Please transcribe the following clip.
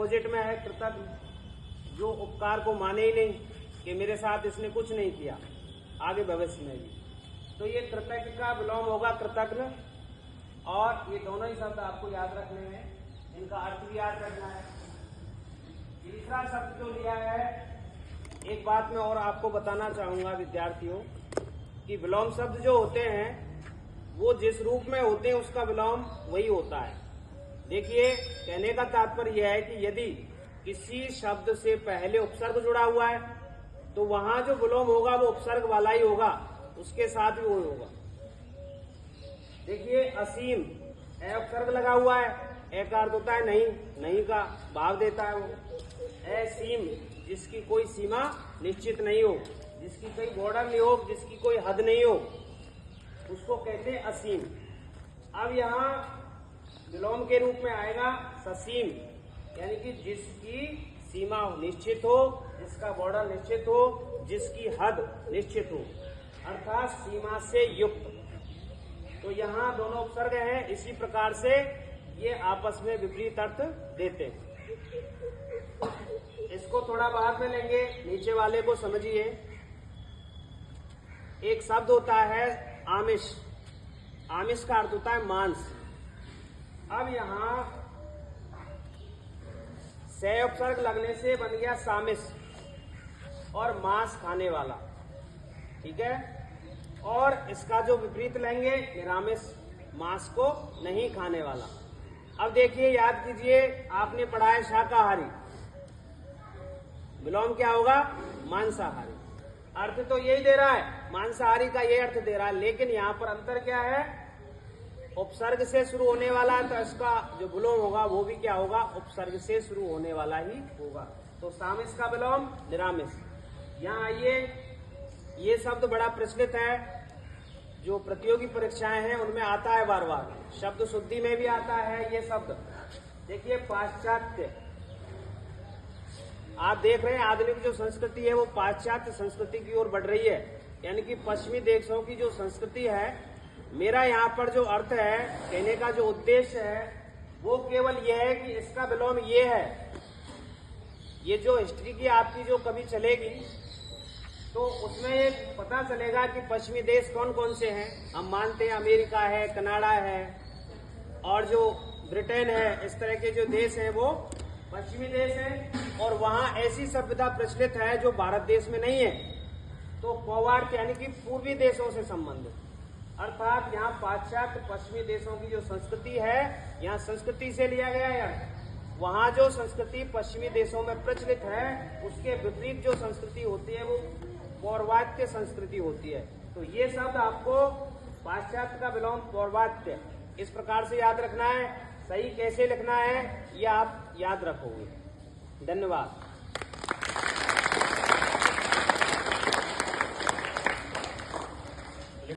Opposite में है कृतज्ञ, जो उपकार को माने ही नहीं कि मेरे साथ इसने कुछ नहीं किया आगे भविष्य में भी। तो ये कृतज्ञ का विलोम होगा कृतज्ञ। और ये दोनों ही शब्द आपको याद रखने हैं, इनका अर्थ भी याद रखना है। तीसरा शब्द जो लिया है, एक बात मैं और आपको बताना चाहूंगा विद्यार्थियों कि विलोम शब्द जो होते हैं वो जिस रूप में होते हैं उसका विलोम वही होता है। देखिए, कहने का तात्पर्य यह है कि यदि किसी शब्द से पहले उपसर्ग जुड़ा हुआ है तो वहां जो विलोम होगा वो उपसर्ग वाला ही होगा, उसके साथ भी वो होगा। देखिए, असीम ए उपसर्ग लगा हुआ है, ए का अर्थ होता है नहीं, नहीं का भाव देता है वो। असीम जिसकी कोई सीमा निश्चित नहीं हो, जिसकी कोई बॉर्डर नहीं हो, जिसकी कोई हद नहीं हो, उसको कहते हैं असीम। अब यहाँ विलोम के रूप में आएगा ससीम, यानी कि जिसकी सीमा निश्चित हो, जिसका बॉर्डर निश्चित हो, जिसकी हद निश्चित हो, अर्थात सीमा से युक्त। तो यहाँ दोनों उपसर्ग हैं, इसी प्रकार से ये आपस में विपरीत अर्थ देते हैं। इसको थोड़ा बाद में लेंगे, नीचे वाले को समझिए। एक शब्द होता है आमिष, आमिष का अर्थ होता है मांस। अब यहाँ से उपसर्ग लगने से बन गया सामिष और मांस खाने वाला, ठीक है। और इसका जो विपरीत लेंगे निरामिष, मांस को नहीं खाने वाला। अब देखिए, याद कीजिए, आपने पढ़ा है शाकाहारी, विलोम क्या होगा? मांसाहारी। अर्थ तो यही दे रहा है, मांसाहारी का ये अर्थ दे रहा है, लेकिन यहाँ पर अंतर क्या है? उपसर्ग से शुरू होने वाला है तो इसका जो विलोम होगा वो भी क्या होगा? उपसर्ग से शुरू होने वाला ही होगा। तो सामिष का विलोम निरामिष। यहाँ आइए, ये शब्द बड़ा प्रचलित है, जो प्रतियोगी परीक्षाएं हैं उनमें आता है बार बार, शब्द शुद्धि में भी आता है ये शब्द। देखिए, पाश्चात्य, आप देख रहे हैं आधुनिक जो संस्कृति है वो पाश्चात्य संस्कृति की ओर बढ़ रही है, यानी कि पश्चिमी देशों की जो संस्कृति है। मेरा यहाँ पर जो अर्थ है, कहने का जो उद्देश्य है वो केवल यह है कि इसका विलोम ये है। ये जो हिस्ट्री की आपकी जो कभी चलेगी तो उसमें ये पता चलेगा कि पश्चिमी देश कौन कौन से हैं। हम मानते हैं अमेरिका है, कनाडा है और जो ब्रिटेन है, इस तरह के जो देश हैं वो पश्चिमी देश हैं, और वहाँ ऐसी सभ्यता प्रचलित है जो भारत देश में नहीं है। तो पौवार्थ यानी कि पूर्वी देशों से संबंधित, अर्थात यहाँ पाश्चात्य पश्चिमी देशों की जो संस्कृति है, यहाँ संस्कृति से लिया गया है। वहाँ जो संस्कृति पश्चिमी देशों में प्रचलित है उसके विपरीत जो संस्कृति होती है वो पौर्वात्य संस्कृति होती है। तो ये शब्द आपको पाश्चात्य का विलोम पौर्वात्य इस प्रकार से याद रखना है। सही कैसे लिखना है ये आप याद रखोगे। धन्यवाद।